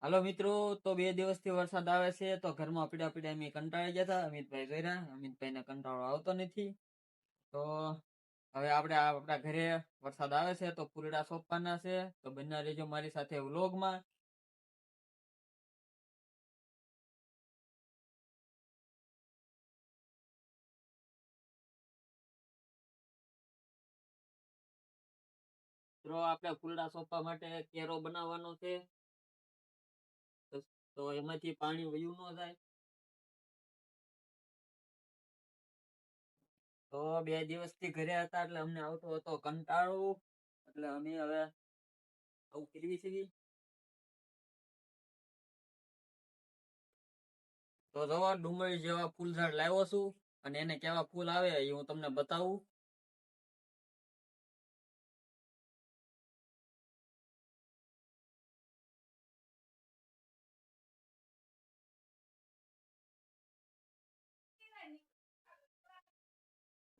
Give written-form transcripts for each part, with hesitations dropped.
હાલો મિત્રો, તો 2 દિવસથી વરસાદ આવે છે તો ઘરમાં પીડા પીડા અમે કંટાળી ગયા હતા. અમિતભાઈ જોયા, અમિતભાઈને કંટાળો આવતો નથી. તો હવે આપણે આપણા ઘરે વરસાદ આવે છે તો ફૂલડા સોંપવાના છે. તો બન્યા રહેજો મારી સાથે વ્લોગમાં. તો આપણે ફૂલડા સોંપવા માટે કેરો બનાવવાનો છે. તો એમાંથી પાણી વયું ન જાય. તો 2 દિવસથી ઘરે હતા એટલે અમને આવતો હતો કંટાળો, એટલે અમે હવે આવું કરવી છે. તો જવા ડુંગળી જેવા ફૂલ ઝાડ લાવ્યો છું, અને એને કેવા ફૂલ આવે એ હું તમને બતાવું.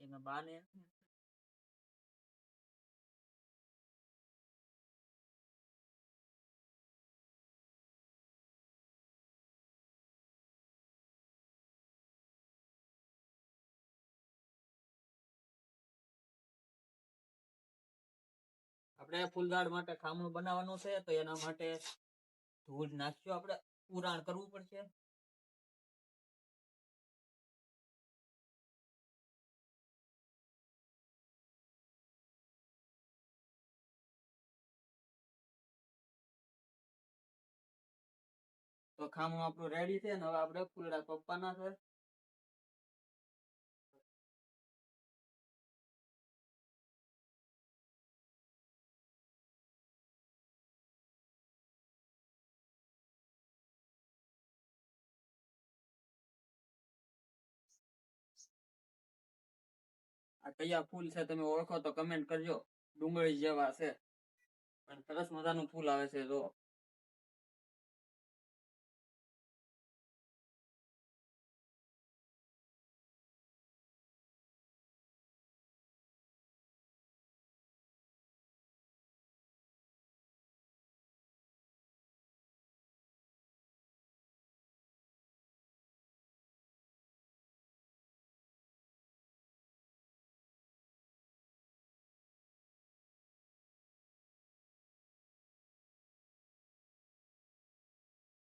એમાં બાને આપણે ફૂલઝાડ માટે ખામણું બનાવવાનું છે. તો એના માટે ધૂળ નાખ્યો, આપણે પુરાણ કરવું પડશે. તો ખામણું આપણું રેડી છે ને હવે આપણે ફૂલડા સોંપવાના છે. આ કયા ફૂલ છે તમે ઓળખો તો કમેન્ટ કરજો. ડુંગળી જેવા છે અને સરસ મજાનું ફૂલ આવે છે. જો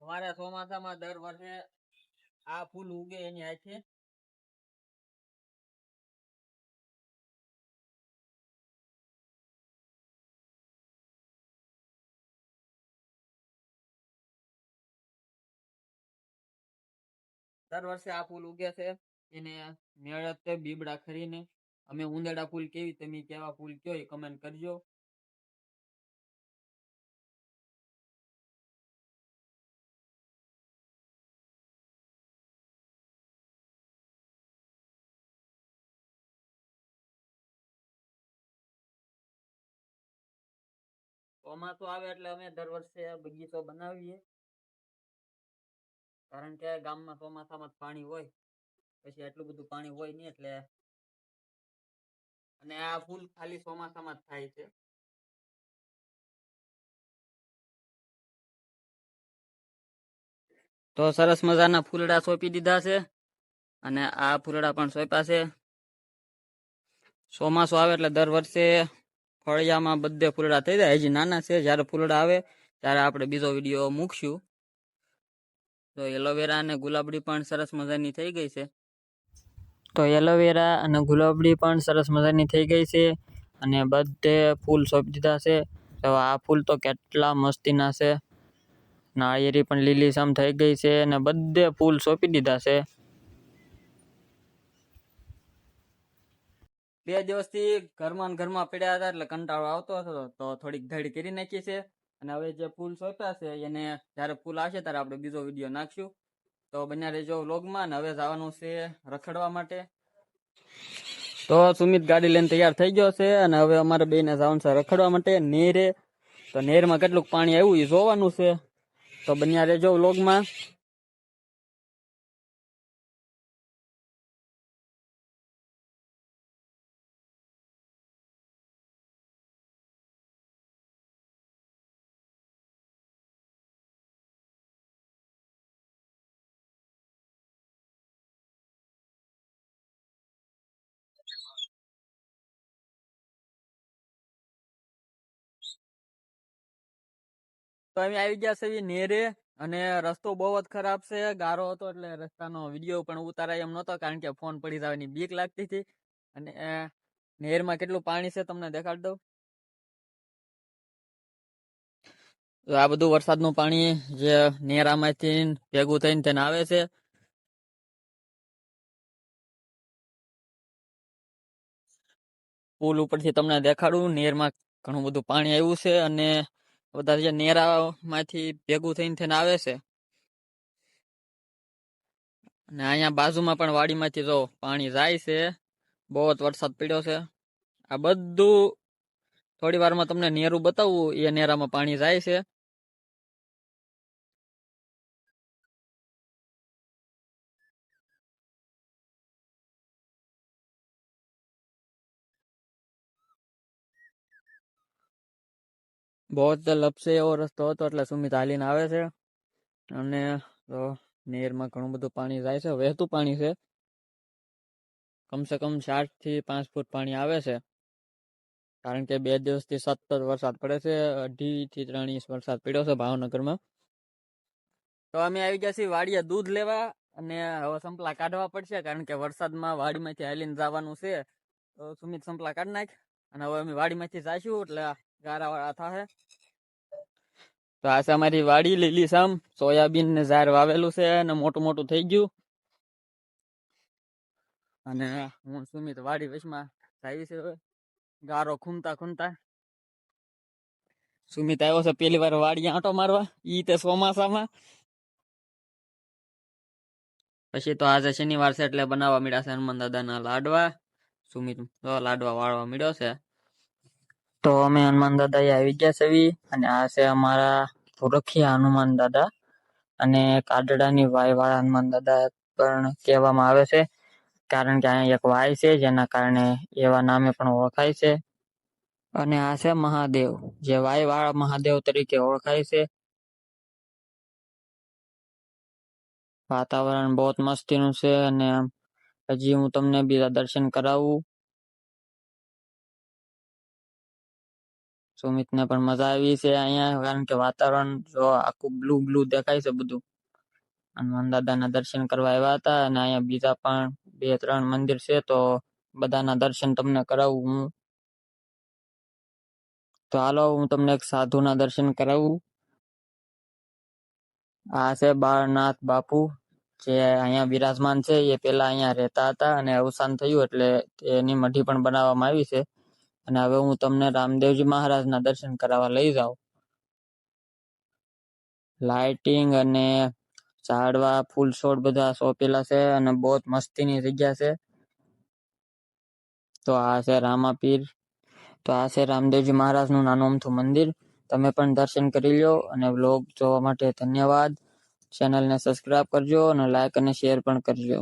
અમારે ચોમાસામાં દર વર્ષે આ ફૂલ ઉગે એની હાથે. દર વર્ષે આ ફૂલ ઉગે છે. એને મેળતે બીબડા ખરીને અમે ઉંદેડા ફૂલ કેવી, તમે કેવા ફૂલ કયો એ કમેન્ટ કરજો. ચોમાસું આવે એટલે અમે દર વર્ષે બગીચો બનાવીએ, કારણ કે ગામમાં ચોમાસામાં પાણી હોય, પછી એટલું બધું પાણી હોય નહીં એટલે. અને આ ફૂલ ખાલી ચોમાસામાં જ થાય છે. તો સરસ મજાના ફૂલડા સોંપી દીધા છે, અને આ ફૂલડા પણ સોંપ્યા છે. ચોમાસું આવે એટલે દર વર્ષે ફળિયામાં બધે ફૂલડા થઈ જાય. હજી નાના છે, જ્યારે ફૂલડા આવે ત્યારે આપણે બીજો વિડીયો મૂકશું. તો એલોવેરા અને ગુલાબડી પણ સરસ મજાની થઈ ગઈ છે. તો એલોવેરા અને ગુલાબડી પણ સરસ મજાની થઈ ગઈ છે, અને બધે ફૂલ સોંપી દીધા છે. તો આ ફૂલ તો કેટલા મસ્તીના છે. નાળિયેરી પણ લીલીછમ થઈ ગઈ છે, અને બધે ફૂલ સોંપી દીધા છે. 2 દિવસથી ઘરમાં પડ્યા હતા એટલે કંટાળો આવતો હતો, તો થોડીક ધડ કરી નાખી છે. અને હવે જે ફૂલ સોંપ્યા છે એને જ્યારે ફૂલ આવશે ત્યારે આપણે બીજો વિડીયો નાખશું. તો બન્યા રહેજો વ્લોગમાં. હવે જવાનું છે રખડવા માટે. તો સુમિત ગાડી લઈને તૈયાર થઈ ગયો છે, અને હવે અમારે બેને જવાનું છે રખડવા માટે નેરે. તો નેરમાં કેટલું પાણી આવ્યું એ જોવાનું છે. તો બન્યા રહેજો વ્લોગમાં. તો અમે આવી ગયા છે નેરે, અને રસ્તો બહુ જ ખરાબ છે, ગારો હતો એટલે રસ્તાનો વિડીયો પણ ઉતારાય એમ નતો, કારણ કે ફોન પડી જવાની બીક લાગતી હતી. અને નહેરમાં કેટલું પાણી છે તમને દેખાડ દઉં. તો આ બધું વરસાદનું પાણી જે નેરામાંથી ભેગું થઈને તેને આવે છે. પુલ ઉપરથી તમને દેખાડું, નેરમાં ઘણું બધું પાણી આવ્યું છે, અને બધા જે નેરામાંથી ભેગું થઈને આવે છે. અને અહીંયા બાજુમાં પણ વાડીમાંથી જો પાણી જાય છે, બહુ જ વરસાદ પડ્યો છે. આ બધું થોડી વારમાં તમને નેરું બતાવવું, એ નેરામાં પાણી જાય છે. બહુ જ લપસે એવો રસ્તો હતો, એટલે સુમિત હાલીને આવે છે. અને તો નેરમાં ઘણું બધું પાણી જાય છે, વહેતું પાણી છે. કમસે કમ 4 થી 5 ફૂટ પાણી આવે છે, કારણ કે 2 દિવસથી સતત વરસાદ પડે છે. 2.5 થી 3 ઇંચ વરસાદ પડ્યો છે ભાવનગરમાં. તો અમે આવી ગયા છીએ વાડીએ દૂધ લેવા, અને હવે સંપલા કાઢવા પડશે, કારણ કે વરસાદમાં વાડીમાંથી હાલીને જવાનું છે. તો સુમિત સંપલા કાઢી નાખ, અને હવે અમે વાડીમાંથી જઈશું એટલે ગારા વાળા થાહે. તો આ છે અમારી વાડી, લીલી સામ સોયાબીન ને ઝાર વાવેલું છે, અને મોટું મોટું થઈ ગયું. અને હું સુમિત વાડી વચમાં આવી છે, ગારો ખૂમતા ખૂમતા. સુમિત આવ્યો છે પેલી વાર વાડી આંટો મારવા, ઈ તે ચોમાસામાં. પછી તો આજે શનિવાર છે એટલે બનાવવા મળ્યા છે હનુમાન દાદાના લાડવા. સુમિત તો લાડવા વાળવા મળ્યો છે. તો અમે હનુમાન દાદા આવી ગયા છે, અને આ છે અમારા પુરખિયા હનુમાન દાદા, અને કાડડાની વાય વાળા હનુમાન દાદા પણ કહેવામાં આવે છે, કારણ કે અહીંયા એક વાય છે, જેના કારણે એવા નામે પણ ઓળખાય છે. અને આ છે મહાદેવ, જે વાય વાળા મહાદેવ તરીકે ઓળખાય છે. વાતાવરણ બહુ મસ્તીનું છે, અને હજી હું તમને બીજા દર્શન કરાવું. સુમિતને પણ મજા આવી છે અહીંયા, કારણ કે વાતાવરણ જો આખું બ્લુ બ્લુ દેખાય છે બધું. હનુમાન દાદાના દર્શન કરવા આવ્યા હતા, અને અહીંયા બીજા પણ 2-3 મંદિર છે, તો બધાના દર્શન તમને કરાવું હું. તો હાલો હું તમને એક સાધુના દર્શન કરાવું. આ છે બાળનાથ બાપુ, જે અહીંયા બિરાજમાન છે. એ પેલા અહીંયા રહેતા હતા, અને અવસાન થયું એટલે એની મઢી પણ બનાવવામાં આવી છે. અને હવે હું તમને રામદેવજી મહારાજના દર્શન કરાવવા લઈ જાઉં. લાઇટિંગ અને ઝાડવા ફૂલ છોડ બધા સોંપેલા છે, અને બહુ મસ્તીની જગ્યા છે. તો આ છે રામાપીર, તો આ છે રામદેવજી મહારાજનું નાનું અમથું મંદિર. તમે પણ દર્શન કરી લો, અને વ્લોગ જોવા માટે ધન્યવાદ. ચેનલને સબસ્ક્રાઇબ કરજો, અને લાઈક અને શેર પણ કરજો.